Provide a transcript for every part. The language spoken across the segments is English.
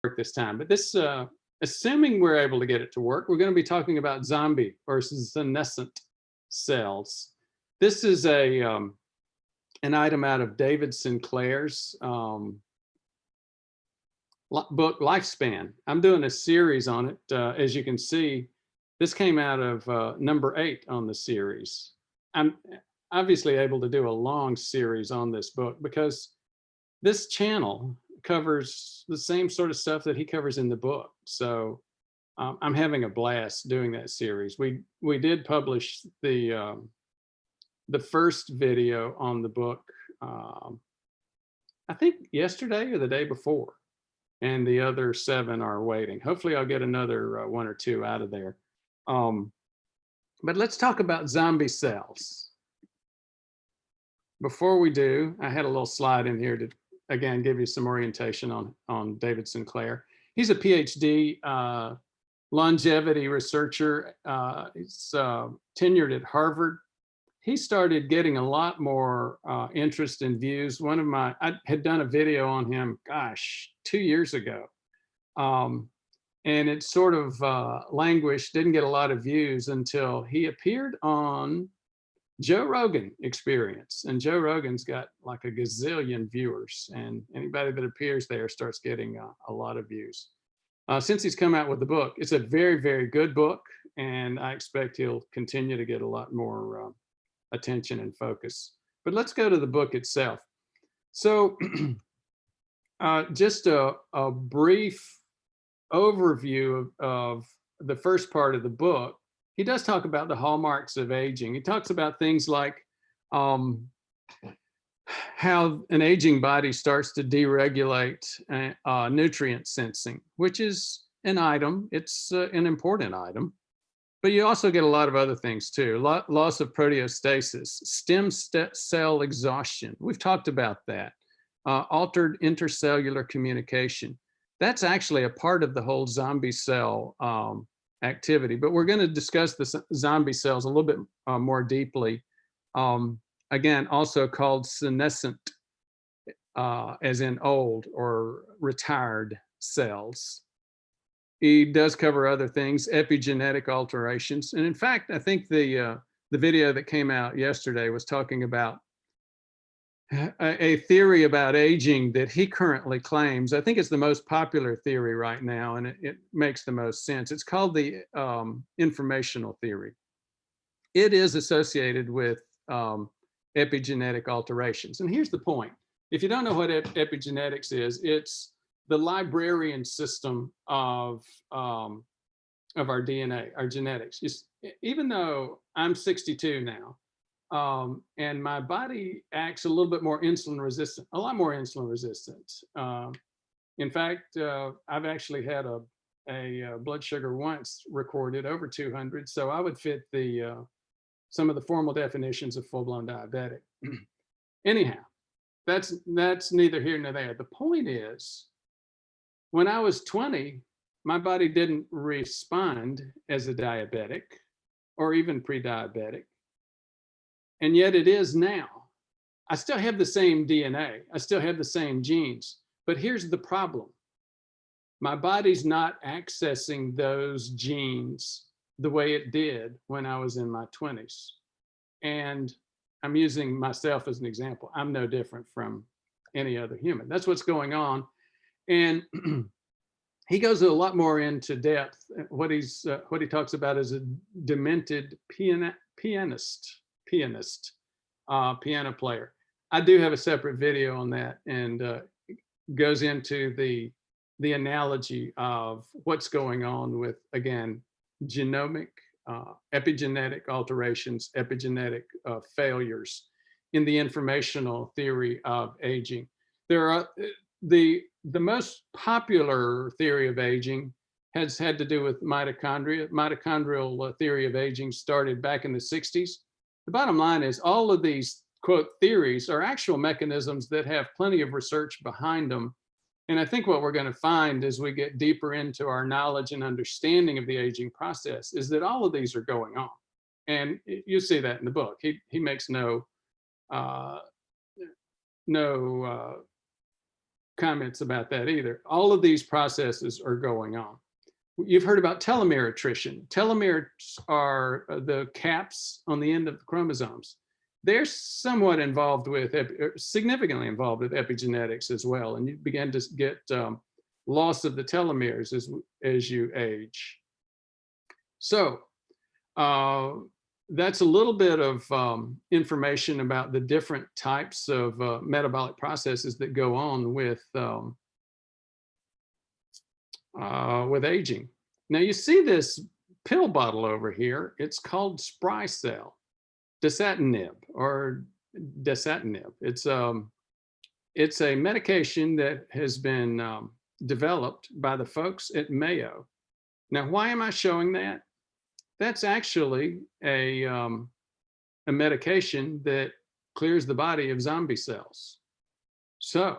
work this time, but this, assuming we're able to get it to work, we're going to be talking about zombie versus senescent cells. This is an item out of David Sinclair's book Lifespan. I'm doing a series on it. As you can see, this came out of number 8 on the series. I'm obviously able to do a long series on this book because this channel covers the same sort of stuff that he covers in the book. So I'm having a blast doing that series. We did publish the first video on the book, I think yesterday or the day before, and the other 7 are waiting. Hopefully I'll get another 1 or 2 out of there. But let's talk about zombie cells. Before we do, I had a little slide in here to, again, give you some orientation on David Sinclair. He's a PhD longevity researcher. He's tenured at Harvard. He started getting a lot more interest and views. I had done a video on him, gosh, 2 years ago. And it sort of languished, didn't get a lot of views until he appeared on Joe Rogan Experience. And Joe Rogan's got like a gazillion viewers, and anybody that appears there starts getting a lot of views. Since he's come out with the book, it's a very, very good book, and I expect he'll continue to get a lot more attention and focus. But let's go to the book itself. So just a brief overview of the first part of the book. He does talk about the hallmarks of aging. He talks about things like how an aging body starts to deregulate nutrient sensing, which is an item. It's an important item. But you also get a lot of other things too. Loss of proteostasis, stem cell exhaustion. We've talked about that. Altered intercellular communication. That's actually a part of the whole zombie cell activity, but we're going to discuss the zombie cells a little bit more deeply. Again, also called senescent, as in old or retired cells. He does cover other things, epigenetic alterations. And in fact, I think the video that came out yesterday was talking about a theory about aging that he currently claims. I think it's the most popular theory right now, and it makes the most sense. It's called the informational theory. It is associated with epigenetic alterations. And here's the point. If you don't know what epigenetics is, it's the librarian system of our DNA, our genetics. Even though I'm 62 now, and my body acts a little bit more insulin resistant, a lot more insulin resistant. In fact, I've actually had a blood sugar once recorded over 200, so I would fit some of the formal definitions of full-blown diabetic. Anyhow, that's neither here nor there. The point is, when I was 20, my body didn't respond as a diabetic or even pre-diabetic. And yet it is now. I still have the same DNA. I still have the same genes. But here's the problem. My body's not accessing those genes the way it did when I was in my 20s. And I'm using myself as an example. I'm no different from any other human. That's what's going on. And he goes a lot more into depth. What he talks about is a demented piano player. I do have a separate video on that, and goes into the analogy of what's going on with, again, genomic, epigenetic alterations, epigenetic failures in the informational theory of aging. There are the most popular theory of aging has had to do with mitochondria. Mitochondrial theory of aging started back in the 60s. The bottom line is all of these, quote, theories are actual mechanisms that have plenty of research behind them. And I think what we're going to find as we get deeper into our knowledge and understanding of the aging process is that all of these are going on. And you see that in the book. He makes no comments about that either. All of these processes are going on. You've heard about telomere attrition. Telomeres are the caps on the end of the chromosomes. They're somewhat involved with, significantly involved with epigenetics as well. And you begin to get loss of the telomeres as you age. So that's a little bit of information about the different types of metabolic processes that go on with aging. Now you see this pill bottle over here. It's called Spry Cell, dasatinib or dasatinib. It's a medication that has been developed by the folks at Mayo. Now, why am I showing that? That's actually a medication that clears the body of zombie cells. So,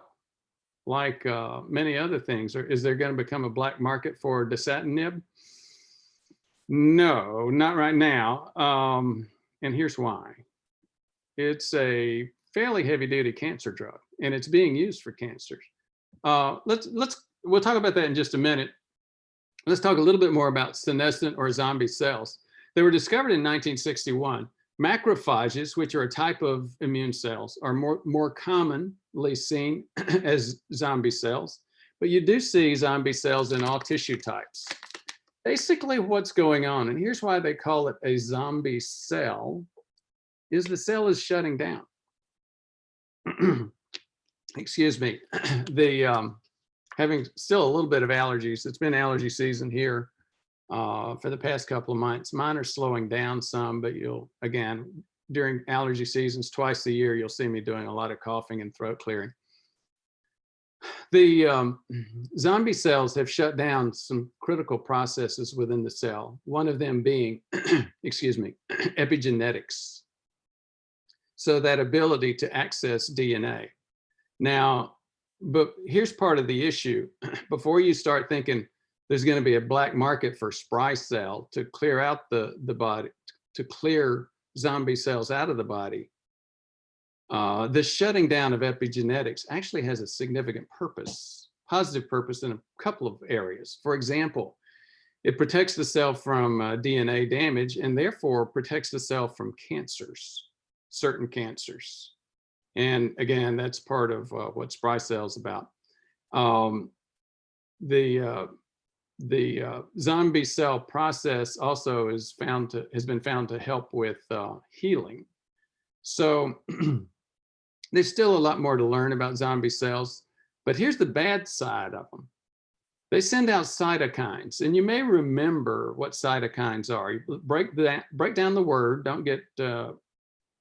like many other things, is there going to become a black market for dasatinib? No, not right now. And here's why. It's a fairly heavy-duty cancer drug, and it's being used for cancers. We'll talk about that in just a minute. Let's talk a little bit more about senescent or zombie cells. They were discovered in 1961. Macrophages, which are a type of immune cells, are more commonly seen as zombie cells, but you do see zombie cells in all tissue types. Basically, what's going on, and here's why they call it a zombie cell, is the cell is shutting down. Excuse me. Having still a little bit of allergies. It's been allergy season here for the past couple of months. Mine are slowing down some, but again, during allergy seasons, twice a year, you'll see me doing a lot of coughing and throat clearing. The zombie cells have shut down some critical processes within the cell, one of them being, excuse me, epigenetics. So that ability to access DNA. Now, but here's part of the issue. Before you start thinking there's going to be a black market for Spry Cell to clear out the body, to clear zombie cells out of the body, the shutting down of epigenetics actually has a significant purpose, positive purpose in a couple of areas. For example, it protects the cell from DNA damage and therefore protects the cell from cancers, certain cancers. And again, that's part of what Spry Cell is about. The zombie cell process also has been found to help with healing. So there's still a lot more to learn about zombie cells, but here's the bad side of them. They send out cytokines, and you may remember what cytokines are. You break down the word.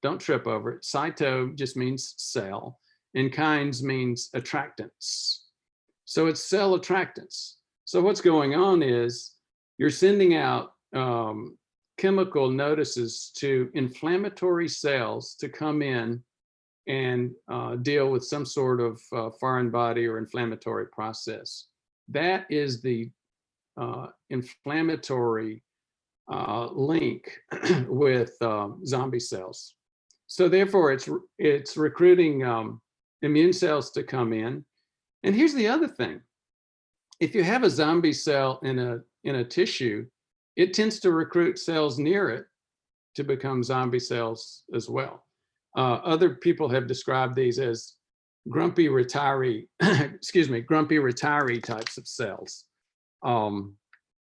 Don't trip over it. Cyto just means cell, and kines means attractants. So it's cell attractants. So what's going on is you're sending out chemical notices to inflammatory cells to come in and deal with some sort of foreign body or inflammatory process. That is the inflammatory link with zombie cells. So therefore, it's recruiting immune cells to come in. And here's the other thing: if you have a zombie cell in a tissue, it tends to recruit cells near it to become zombie cells as well. Other people have described these as grumpy retiree, grumpy retiree types of cells.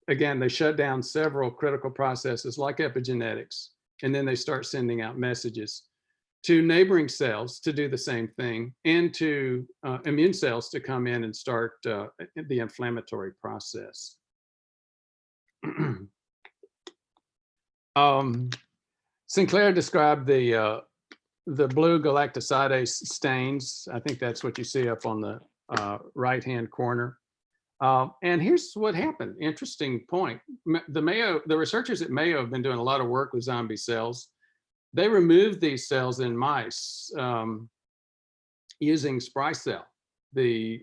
Again, they shut down several critical processes like epigenetics, and then they start sending out messages to neighboring cells to do the same thing, and to immune cells to come in and start the inflammatory process. Sinclair described the blue galactosidase stains. I think that's what you see up on the right-hand corner. And here's what happened. Interesting point. The researchers at Mayo have been doing a lot of work with zombie cells. They removed these cells in mice using Spry Cell, the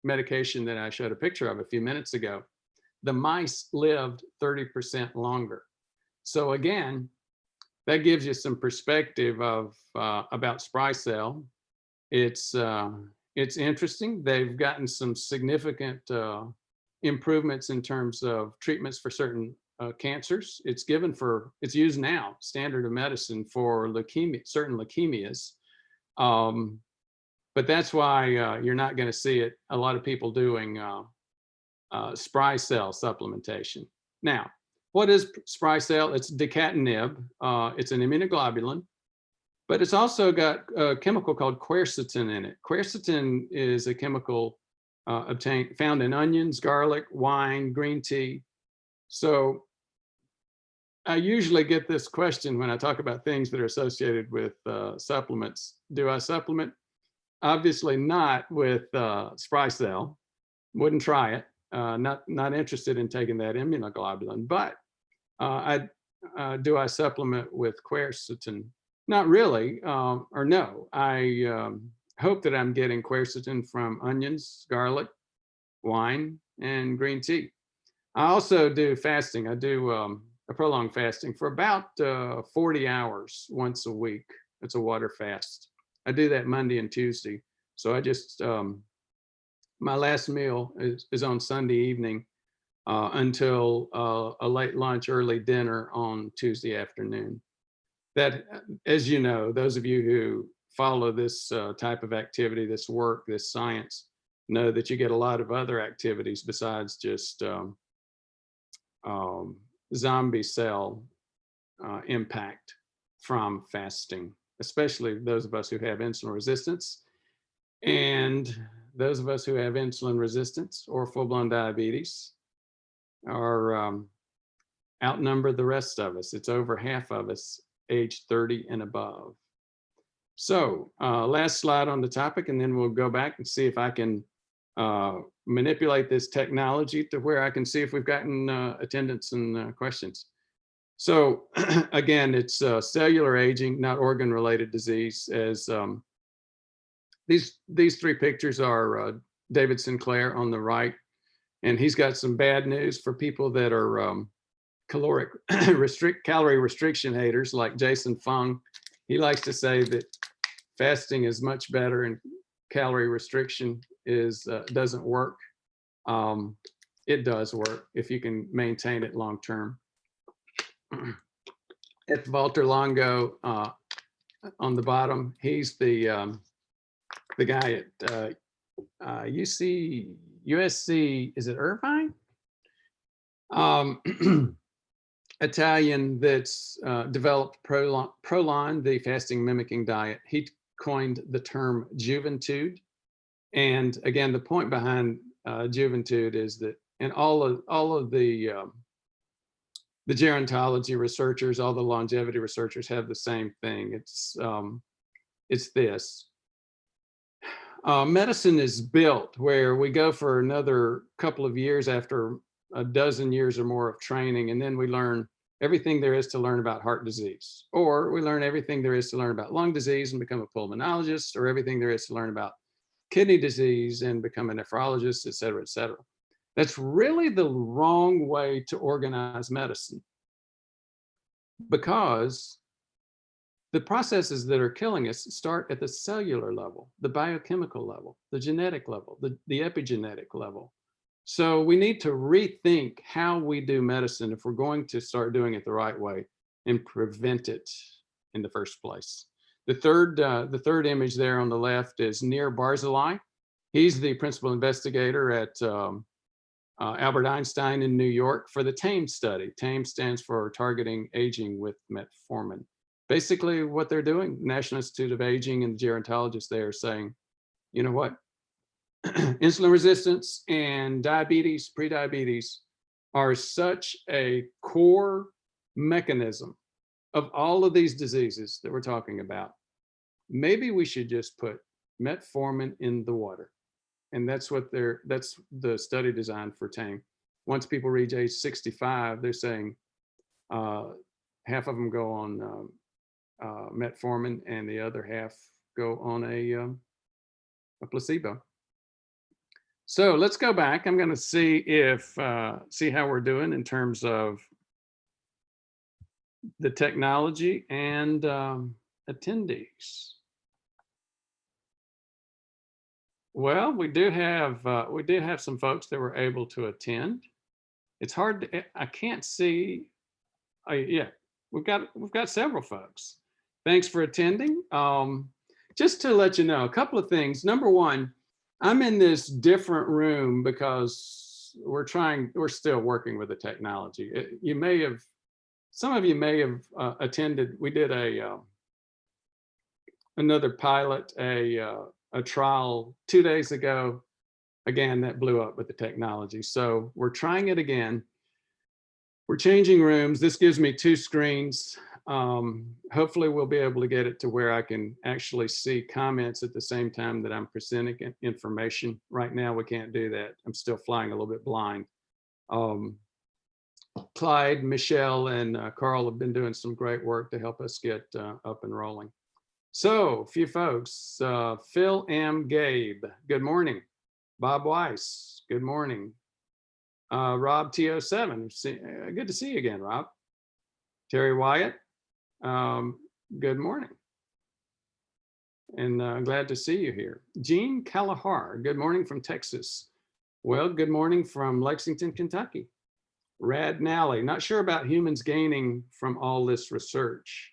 medication that I showed a picture of a few minutes ago. The mice lived 30% longer. So again, that gives you some perspective of about Spry Cell. It's It's interesting. They've gotten some significant improvements in terms of treatments for certain cancers. It's used now, standard of medicine for leukemia, certain leukemias. But that's why you're not going to see a lot of people doing Spry Cell supplementation. Now, what is Spry Cell? It's decatinib. It's an immunoglobulin, but it's also got a chemical called quercetin in it. Quercetin is a chemical found in onions, garlic, wine, green tea. So I usually get this question when I talk about things that are associated with supplements. Do I supplement? Obviously not with Spry Cell. Wouldn't try it. Not interested in taking that immunoglobulin. But do I supplement with quercetin? Not really, or no. I hope that I'm getting quercetin from onions, garlic, wine, and green tea. I also do fasting. I do a prolonged fasting for about 40 hours once a week. It's a water fast. I do that Monday and Tuesday. So I just, my last meal is on Sunday evening until a late lunch, early dinner on Tuesday afternoon. That, as you know, those of you who follow this type of activity, this work, this science, know that you get a lot of other activities besides just zombie cell impact from fasting, especially those of us who have insulin resistance. And those of us who have insulin resistance or full-blown diabetes are outnumber the rest of us. It's over half of us age 30 and above. So last slide on the topic, and then we'll go back and see if I can manipulate this technology to where I can see if we've gotten attendance and questions. So again, it's cellular aging, not organ-related disease. As these three pictures are David Sinclair on the right, and he's got some bad news for people that are calorie restriction haters like Jason Fung. He likes to say that fasting is much better and calorie restriction doesn't work. It does work if you can maintain it long term. At Walter Longo on the bottom, he's the guy at USC, is it Irvine? Italian that's developed Prolon, the fasting mimicking diet. He coined the term juventude. And again, the point behind juventude is that, and all of the gerontology researchers, all the longevity researchers have the same thing. It's this. Medicine is built where we go for another couple of years after a dozen years or more of training, and then we learn everything there is to learn about heart disease, or we learn everything there is to learn about lung disease and become a pulmonologist, or everything there is to learn about kidney disease and become a nephrologist, et cetera, et cetera. That's really the wrong way to organize medicine, because the processes that are killing us start at the cellular level, the biochemical level, the genetic level, the epigenetic level. So we need to rethink how we do medicine if we're going to start doing it the right way and prevent it in the first place. The third image there on the left is Nir Barzilai. He's the principal investigator at Albert Einstein in New York for the TAME study. TAME stands for Targeting Aging with Metformin. Basically what they're doing, National Institute of Aging and the gerontologists there are saying, you know what? Insulin resistance and diabetes, prediabetes are such a core mechanism of all of these diseases that we're talking about. Maybe we should just put metformin in the water. And that's the study design for TAME. Once people reach age 65, they're saying half of them go on metformin and the other half go on a placebo. So let's go back. I'm going to see how we're doing in terms of the technology and attendees. Well, we do have some folks that were able to attend. It's hard to, I can't see. Yeah, we've got several folks. Thanks for attending. Just to let you know, a couple of things. Number one, I'm in this different room because we're still working with the technology. Some of you may have attended. We did another pilot, a trial 2 days ago. Again, that blew up with the technology. So we're trying it again. We're changing rooms. This gives me 2 screens. Hopefully we'll be able to get it to where I can actually see comments at the same time that I'm presenting information. Right now, we can't do that. I'm still flying a little bit blind. Clyde, Michelle, and Carl have been doing some great work to help us get up and rolling. So a few folks, Phil M. Gabe, good morning. Bob Weiss, good morning. Rob T07, good to see you again, Rob. Terry Wyatt, good morning. And glad to see you here. Jean Kalahar, good morning from Texas. Well, good morning from Lexington, Kentucky. Rad Nally, not sure about humans gaining from all this research,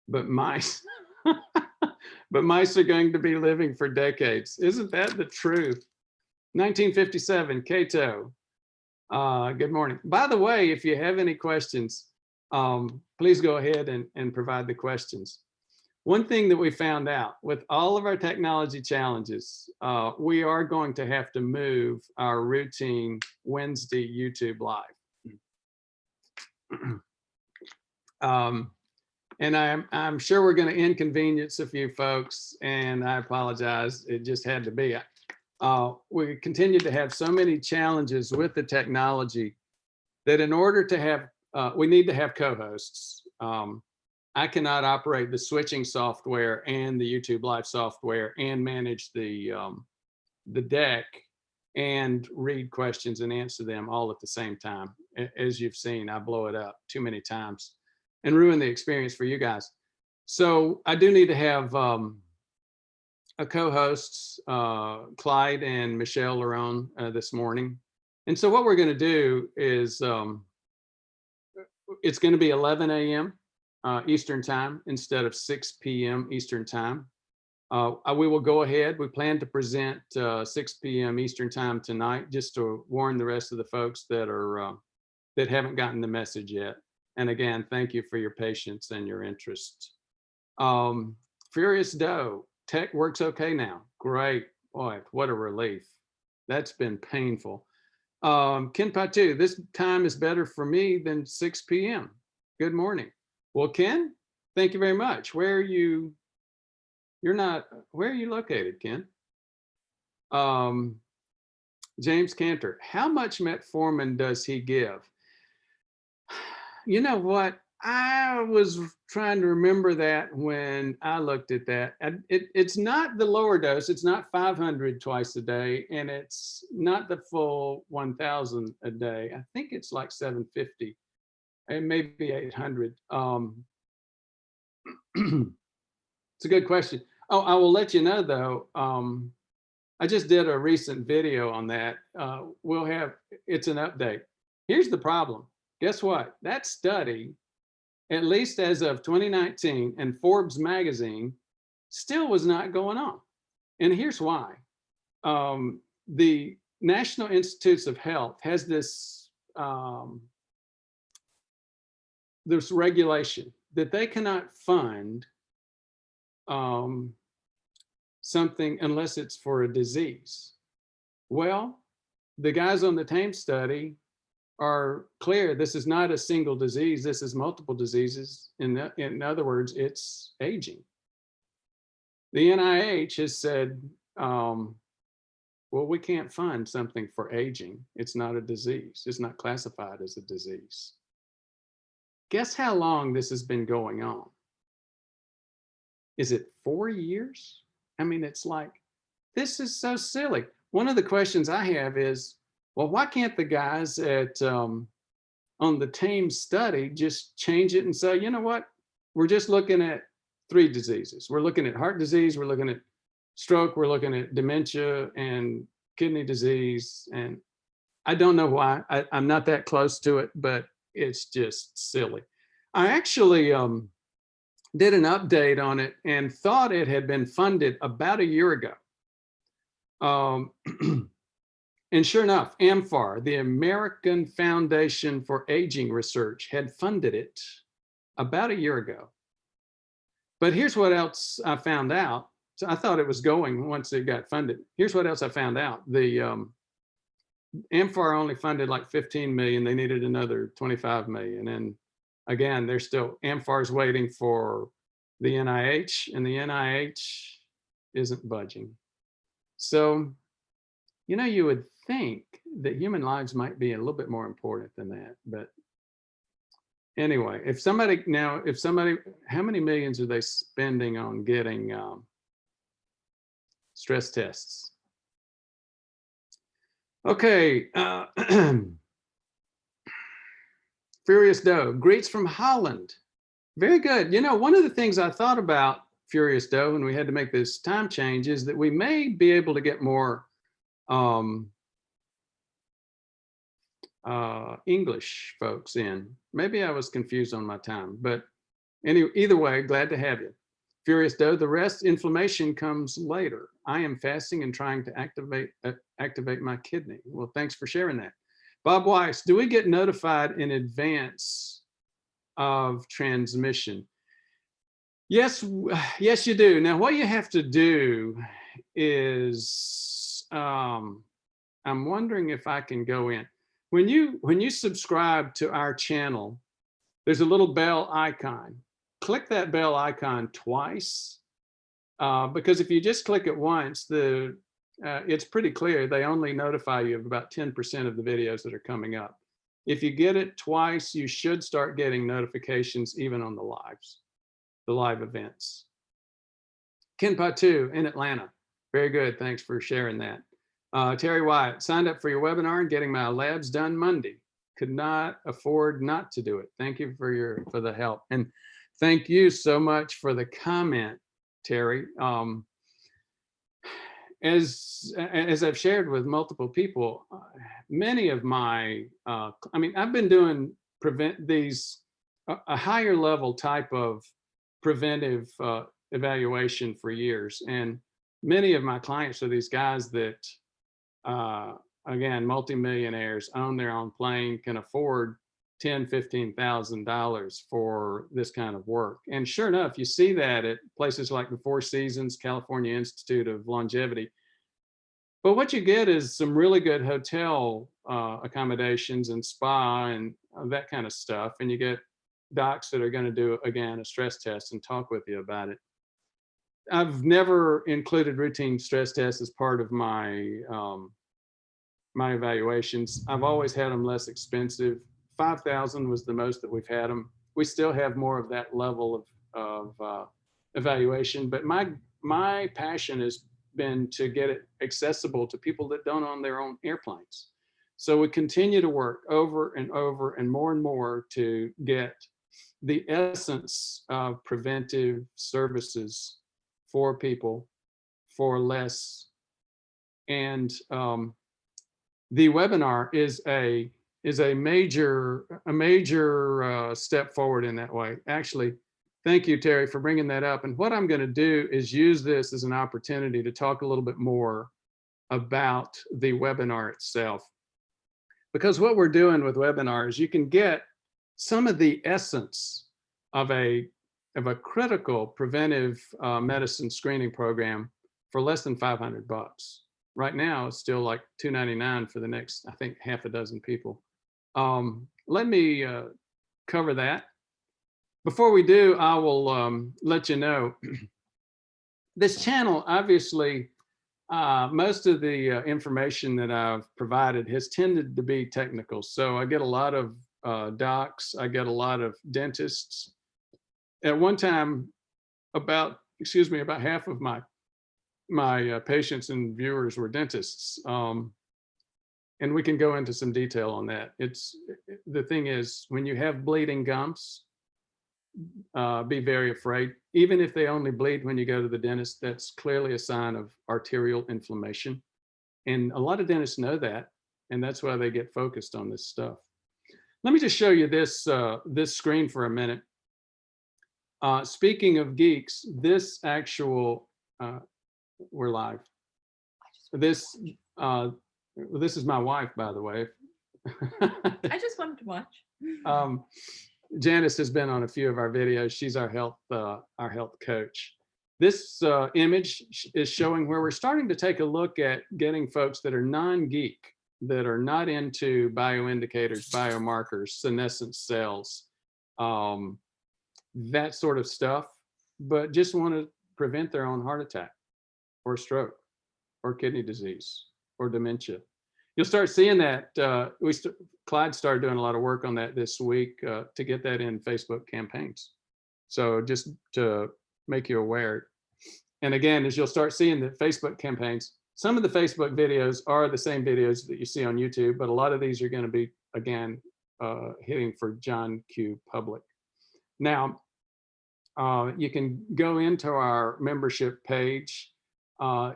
but mice, but mice are going to be living for decades. Isn't that the truth? 1957, Cato. Good morning. By the way, if you have any questions, please go ahead and provide the questions. One thing that we found out with all of our technology challenges, we are going to have to move our routine Wednesday YouTube Live. And I'm sure we're going to inconvenience a few folks, and I apologize. It just had to be. We continue to have so many challenges with the technology that in order to have, we need to have co-hosts. I cannot operate the switching software and the YouTube Live software and manage the deck and read questions and answer them all at the same time. As you've seen, I blow it up too many times and ruin the experience for you guys. So I do need to have a co-hosts, Clyde and Michelle are on this morning. And so what we're going to do is it's going to be 11 a.m. Eastern time instead of 6 p.m. Eastern time. We will go ahead. We plan to present 6 p.m. Eastern time tonight, just to warn the rest of the folks that are that haven't gotten the message yet. And again, thank you for your patience and your interest. Furious Doe, tech works okay now. Great. Boy, what a relief. That's been painful. Ken Patu, this time is better for me than 6 p.m. Good morning. Well, Ken, thank you very much. Where are you? Where are you located, Ken? James Cantor, how much metformin does he give? You know what? I was trying to remember that when I looked at that. It's not the lower dose. It's not 500 twice a day, and it's not the full 1,000 a day. I think it's like 750 and maybe 800. It's a good question. Oh, I will let you know though. I just did a recent video on that. It's an update. Here's the problem. Guess what? That study, at least as of 2019 and Forbes magazine, still was not going on. And here's why. The National Institutes of Health has this regulation that they cannot fund something unless it's for a disease. Well, the guys on the TAME study are clear. This is not a single disease. This is multiple diseases. In other words, it's aging. The NIH has said, well, we can't fund something for aging. It's not a disease. It's not classified as a disease. Guess how long this has been going on? Is it 4 years? I mean, it's like, this is so silly. One of the questions I have is, well, why can't the guys at on the TAME study just change it and say, you know what? We're just looking at 3 diseases. We're looking at heart disease, we're looking at stroke, we're looking at dementia and kidney disease. And I don't know why. I'm not that close to it, but it's just silly. I actually did an update on it and thought it had been funded about a year ago. And sure enough, AMFAR, the American Foundation for Aging Research, had funded it about a year ago. But here's what else I found out. So I thought it was going once it got funded. Here's what else I found out. The AMFAR only funded like 15 million. They needed another 25 million. And again, they're still, AMFAR's waiting for the NIH, and the NIH isn't budging. So, you know, you would think that human lives might be a little bit more important than that. But anyway, if somebody, how many millions are they spending on getting stress tests? Okay. Furious Doe, greets from Holland. Very good. You know, one of the things I thought about Furious Doe when we had to make this time change is that we may be able to get more English folks in. Maybe I was confused on my time, but anyway, either way, glad to have you. Furious Doe, the rest inflammation comes later. I am fasting and trying to activate my kidney. Well, thanks for sharing that. Bob Weiss, do we get notified in advance of transmission? Yes, yes, you do. Now, what you have to do is, I'm wondering if I can go in. When you subscribe to our channel, there's a little bell icon. Click that bell icon twice, because if you just click it once, it's pretty clear they only notify you of about 10% of the videos that are coming up. If you get it twice, you should start getting notifications even on the live events. Ken Patu in Atlanta. Very good. Thanks for sharing that. Terry Wyatt, signed up for your webinar and getting my labs done Monday. Could not afford not to do it. Thank you for the help. And thank you so much for the comment, Terry. As I've shared with multiple people, many of my, I've been doing a higher level type of preventive evaluation for years. And many of my clients are these guys that, again, multimillionaires, own their own plane, can afford $10,000, $15,000 for this kind of work. And sure enough, you see that at places like the Four Seasons, California Institute of Longevity. But what you get is some really good hotel accommodations and spa and that kind of stuff. And you get docs that are going to do, again, a stress test and talk with you about it. I've never included routine stress tests as part of my my evaluations. I've always had them less expensive. 5,000 was the most that we've had them. We still have more of that level of evaluation, but my passion has been to get it accessible to people that don't own their own airplanes. So we continue to work over and over and more to get the essence of preventive services for people for less. And the webinar is a major step forward in that way. Actually, thank you, Terry, for bringing that up. And what I'm going to do is use this as an opportunity to talk a little bit more about the webinar itself. Because what we're doing with webinars, you can get some of the essence of a critical preventive medicine screening program for less than $500. Right now, it's still like $299 for the next, I think, half a dozen people. Let me cover that. Before we do, I will let you know, this channel, obviously, most of the information that I've provided has tended to be technical. So I get a lot of docs, I get a lot of dentists. At one time, about half of my patients and viewers were dentists. And we can go into some detail on that. The thing is, when you have bleeding gums, be very afraid. Even if they only bleed when you go to the dentist, that's clearly a sign of arterial inflammation. And a lot of dentists know that, and that's why they get focused on this stuff. Let me just show you this, this screen for a minute. Speaking of geeks, this actual, we're live. This is my wife, by the way. I just wanted to watch. Janice has been on a few of our videos. She's our health coach. This image is showing where we're starting to take a look at getting folks that are non-geek, that are not into bioindicators, biomarkers, senescent cells, that sort of stuff, but just want to prevent their own heart attack or stroke or kidney disease or dementia. You'll start seeing that. Clyde started doing a lot of work on that this week to get that in Facebook campaigns. So just to make you aware. And again, as you'll start seeing the Facebook campaigns, some of the Facebook videos are the same videos that you see on YouTube, but a lot of these are going to be, again, hitting for John Q. Public. Now, you can go into our membership page.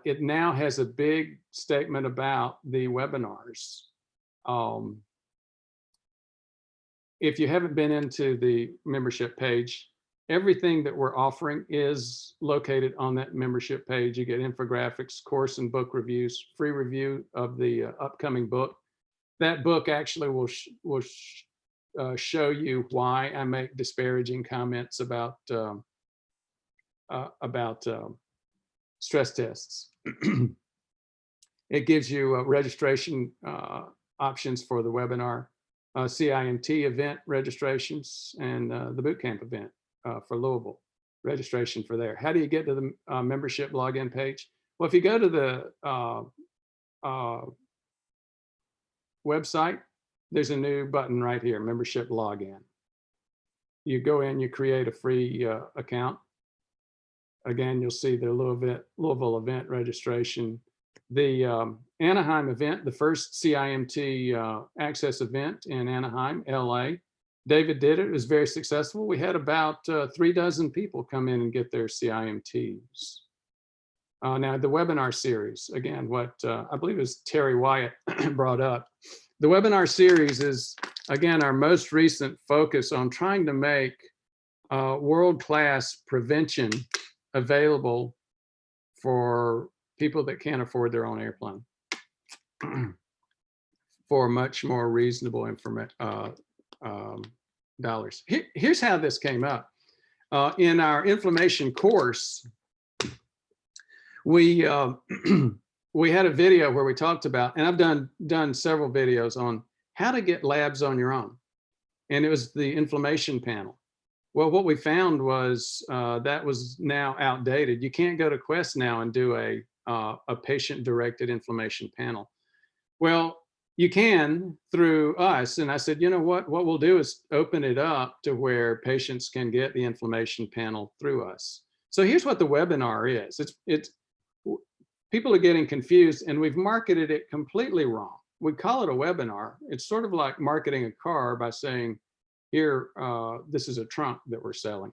It now has a big statement about the webinars. If you haven't been into the membership page, everything that we're offering is located on that membership page. You get infographics, course and book reviews, free review of the upcoming book. That book actually will show you why I make disparaging comments about stress tests. It gives you registration options for the webinar, CIMT event registrations, and the bootcamp event for Louisville, registration for there. How do you get to the membership login page? Well, if you go to the website, there's a new button right here, membership login. You go in, you create a free account. Again, you'll see the Louisville event registration. The Anaheim event, the first CIMT access event in Anaheim, LA. David did it. It was very successful. We had about 36 people come in and get their CIMTs. Now, the webinar series, again, what I believe is Terry Wyatt brought up. The webinar series is, again, our most recent focus on trying to make world-class prevention available for people that can't afford their own airplane for much more reasonable dollars. Here's how this came up. In our inflammation course, we had a video where we talked about, and I've done several videos on how to get labs on your own, and it was the inflammation panel. Well, what we found was that was now outdated. You can't go to Quest now and do a patient-directed inflammation panel. Well, you can through us. And I said, you know what we'll do is open it up to where patients can get the inflammation panel through us. So here's what the webinar is. It's people are getting confused, and we've marketed it completely wrong. We call it a webinar. It's sort of like marketing a car by saying, here, this is a trunk that we're selling.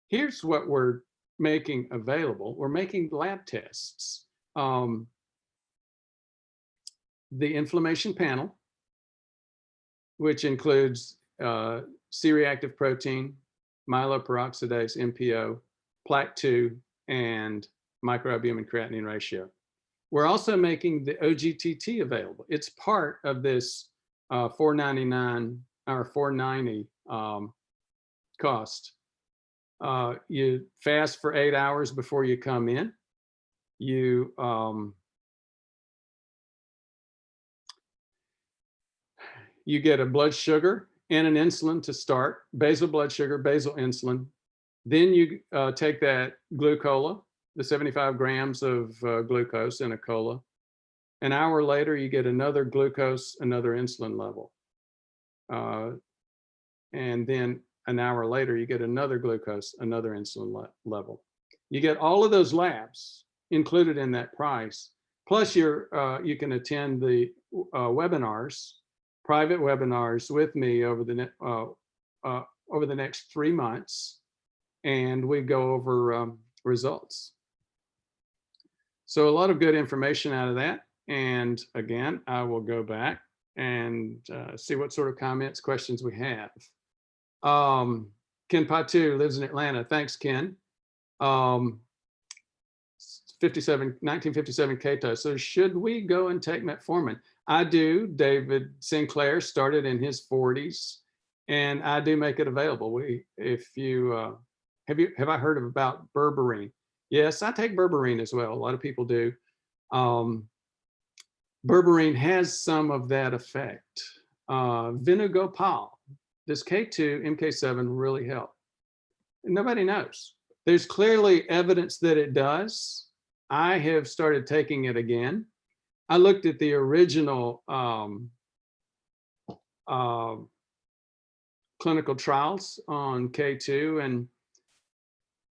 Here's what we're making available. We're making lab tests. The inflammation panel, which includes C-reactive protein, myeloperoxidase, MPO, plaque 2, and microalbumin creatinine ratio. We're also making the OGTT available. It's part of this $499 or $490 cost. You fast for 8 hours before you come in. You you get a blood sugar and an insulin to start, basal blood sugar, basal insulin. Then you take that glucola, the 75 grams of glucose in a cola. An hour later, you get another glucose, another insulin level. And then an hour later, you get another glucose, another insulin level. You get all of those labs included in that price. Plus, you can attend the webinars, private webinars with me over over the next 3 months, and we go over results. So a lot of good information out of that. And again, I will go back and see what sort of comments, questions we have. Ken Patu lives in Atlanta. Thanks, Ken. 1957 Cato. So should we go and take metformin? I do. David Sinclair started in his 40s, and I do make it available. Have I heard about berberine? Yes, I take berberine as well. A lot of people do. Berberine has some of that effect. Vinugopal, does K2, MK7 really help? Nobody knows. There's clearly evidence that it does. I have started taking it again. I looked at the original clinical trials on K2, and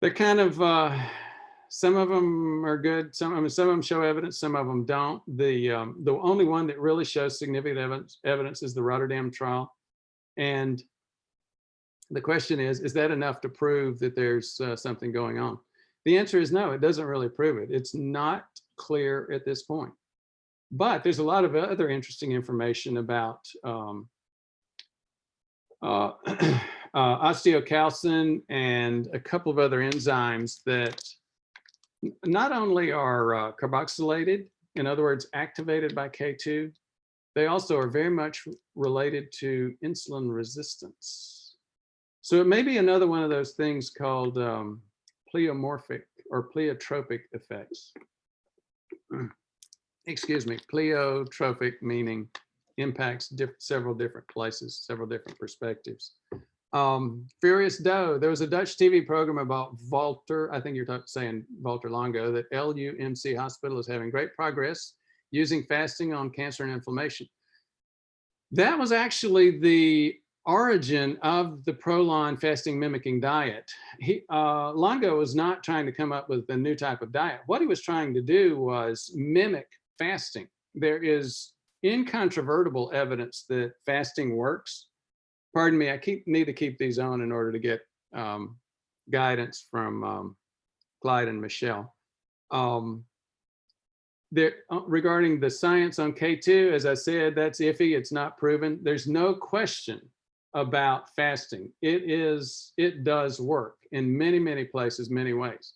they're kind of, some of them are good. Some of them show evidence, some of them don't. The only one that really shows significant evidence is the Rotterdam trial. And the question is that enough to prove that there's something going on? The answer is no, it doesn't really prove it. It's not clear at this point. But there's a lot of other interesting information about osteocalcin and a couple of other enzymes that not only are carboxylated, in other words, activated by K2, they also are very much related to insulin resistance. So it may be another one of those things called pleomorphic or pleiotropic effects. Excuse me, pleiotropic meaning impacts several different places, several different perspectives. Furious Doe, there was a Dutch TV program about Walter, I think you're saying Walter Longo, that LUMC Hospital is having great progress using fasting on cancer and inflammation. That was actually the origin of the Prolon fasting mimicking diet. Longo was not trying to come up with a new type of diet. What he was trying to do was mimic fasting. There is incontrovertible evidence that fasting works. Pardon me, I need to keep these on in order to get guidance from Clyde and Michelle. Regarding the science on K2, as I said, that's iffy, it's not proven. There's no question about fasting. It does work in many, many places, many ways.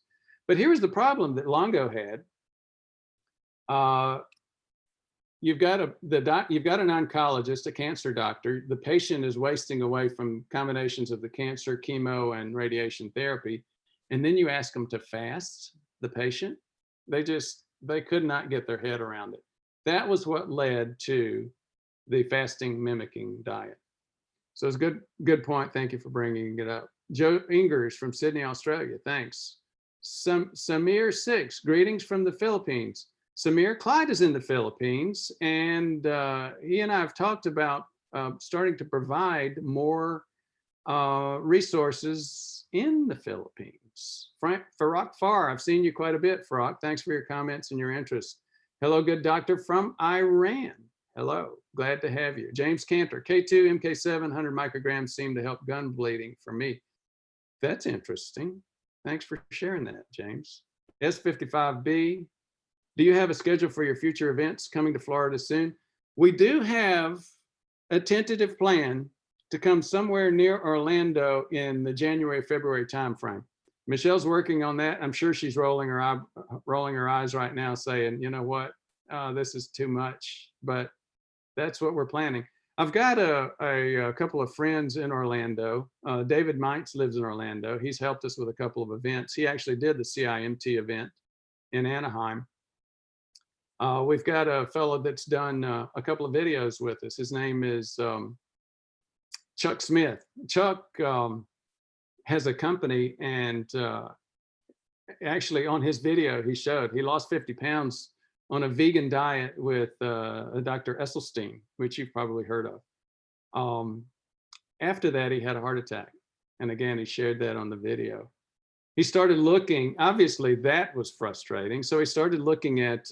But here's the problem that Longo had. You've got an oncologist, a cancer doctor. The patient is wasting away from combinations of the cancer, chemo, and radiation therapy. And then you ask them to fast the patient. They could not get their head around it. That was what led to the fasting mimicking diet. So it's a good point. Thank you for bringing it up. Joe Ingers from Sydney, Australia. Thanks. Samir 6, greetings from the Philippines. Samir, Clyde is in the Philippines, and he and I have talked about starting to provide more resources in the Philippines. Farak Far, I've seen you quite a bit, Farak. Thanks for your comments and your interest. Hello, good doctor from Iran. Hello, glad to have you. James Cantor, K2, MK7, 100 micrograms seem to help gun bleeding for me. That's interesting. Thanks for sharing that, James. S55B, do you have a schedule for your future events coming to Florida soon? We do have a tentative plan to come somewhere near Orlando in the January, February timeframe. Michelle's working on that. I'm sure she's rolling her eyes right now saying, you know what, this is too much, but that's what we're planning. I've got a couple of friends in Orlando. David Mites lives in Orlando. He's helped us with a couple of events. He actually did the CIMT event in Anaheim. We've got a fellow that's done a couple of videos with us. His name is Chuck Smith. Chuck has a company, and actually on his video, he lost 50 pounds on a vegan diet with Dr. Esselstyn, which you've probably heard of. After that, he had a heart attack. And again, he shared that on the video. He started looking, obviously that was frustrating. So he started looking at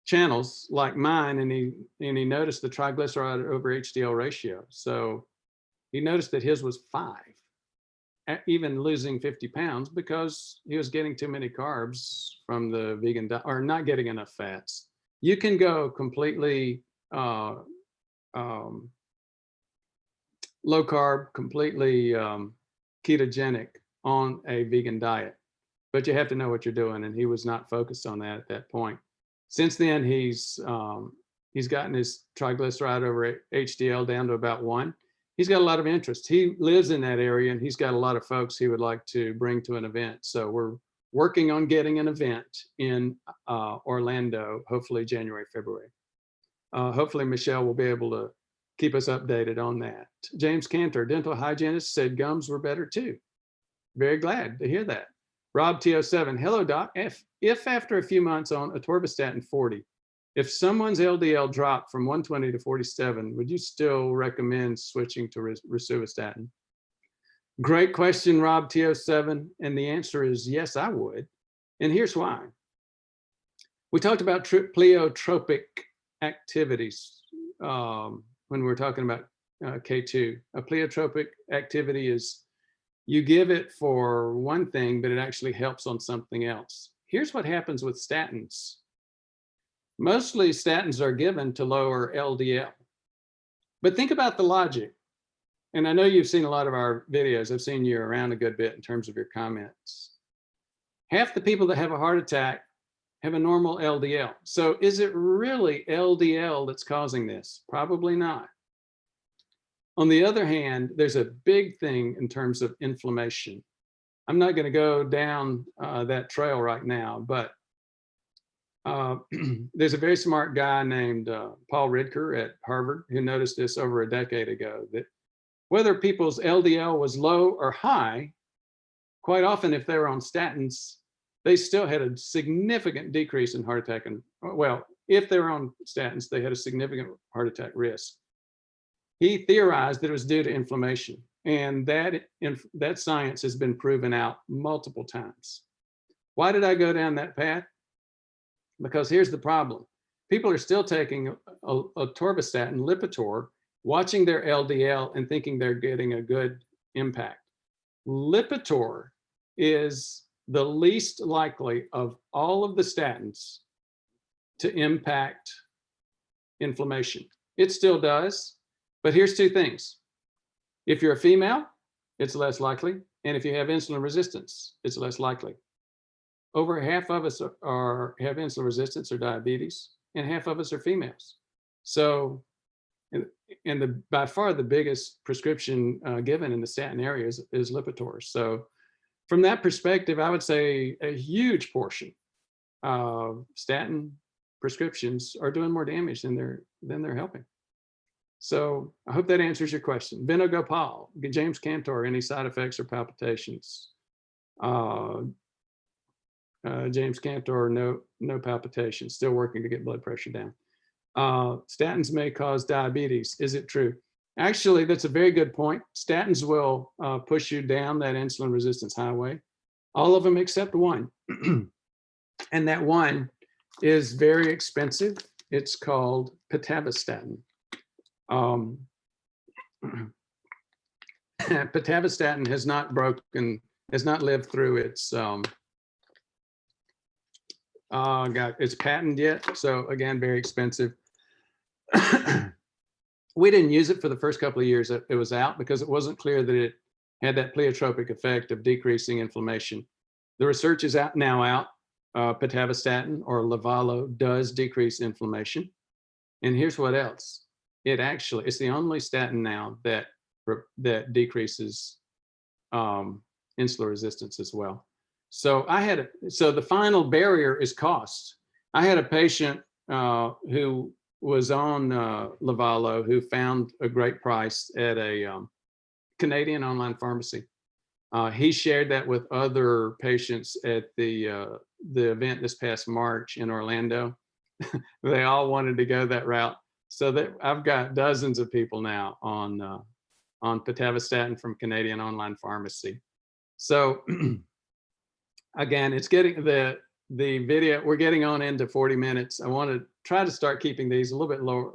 channels like mine, and he noticed the triglyceride over HDL ratio. So he noticed that his was 5, even losing 50 pounds, because he was getting too many carbs from the vegan diet, or not getting enough fats. You can go completely low carb, completely ketogenic on a vegan diet, but you have to know what you're doing. And he was not focused on that at that point. Since then, he's gotten his triglyceride over HDL down to about 1. He's got a lot of interest. He lives in that area, and he's got a lot of folks he would like to bring to an event. So we're working on getting an event in Orlando, hopefully January, February. Hopefully Michelle will be able to keep us updated on that. James Cantor, dental hygienist, said gums were better too. Very glad to hear that. Rob T07, hello doc. If after a few months on atorvastatin 40, if someone's LDL dropped from 120 to 47, would you still recommend switching to rosuvastatin? Great question, Rob T07. And the answer is yes, I would. And here's why. We talked about pleiotropic activities when we were talking about K2. A pleiotropic activity is you give it for one thing, but it actually helps on something else. Here's what happens with statins. Mostly statins are given to lower LDL. But think about the logic. And I know you've seen a lot of our videos. I've seen you around a good bit in terms of your comments. Half the people that have a heart attack have a normal LDL. So is it really LDL that's causing this? Probably not. On the other hand, there's a big thing in terms of inflammation. I'm not going to go down that trail right now, but there's a very smart guy named Paul Ridker at Harvard who noticed this over a decade ago, that whether people's LDL was low or high, quite often if they were on statins, they still had a significant decrease in heart attack. And well, if they were on statins, they had a significant heart attack risk. He theorized that it was due to inflammation, and that science has been proven out multiple times. Why did I go down that path? Because here's the problem. People are still taking atorvastatin, Lipitor, watching their LDL and thinking they're getting a good impact. Lipitor is the least likely of all of the statins to impact inflammation. It still does, but here's two things. If you're a female, it's less likely. And if you have insulin resistance, it's less likely. Over half of us have insulin resistance or diabetes, and half of us are females. So, and by far the biggest prescription given in the statin area is Lipitor. So from that perspective, I would say a huge portion of statin prescriptions are doing more damage than they're helping. So I hope that answers your question. Vino Gopal, James Cantor, any side effects or palpitations? James Cantor, no palpitations, still working to get blood pressure down. Statins may cause diabetes. Is it true? Actually, that's a very good point. Statins will push you down that insulin resistance highway. All of them except one. And that one is very expensive. It's called pitavastatin. Pitavastatin has not lived through its its patent yet. So again, very expensive. We didn't use it for the first couple of years that it was out because it wasn't clear that it had that pleiotropic effect of decreasing inflammation. The research is now out. Pitavastatin or Livalo does decrease inflammation. And here's what else. It's the only statin now that decreases insulin resistance as well. So so the final barrier is cost. I had a patient who was on Livalo who found a great price at a Canadian online pharmacy. He shared that with other patients at the event this past March in Orlando. They all wanted to go that route. So that I've got dozens of people now on pitavastatin from Canadian online pharmacy. So again, it's getting the the video, we're getting on into 40 minutes. I want to try to start keeping these a little bit lower,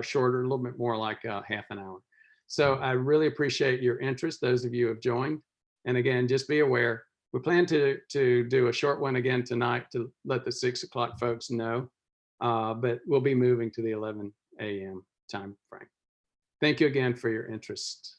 shorter, a little bit more like half an hour. So I really appreciate your interest, those of you who have joined. And again, just be aware, we plan to do a short one again tonight to let the 6 o'clock folks know, but we'll be moving to the 11 a.m. time frame. Thank you again for your interest.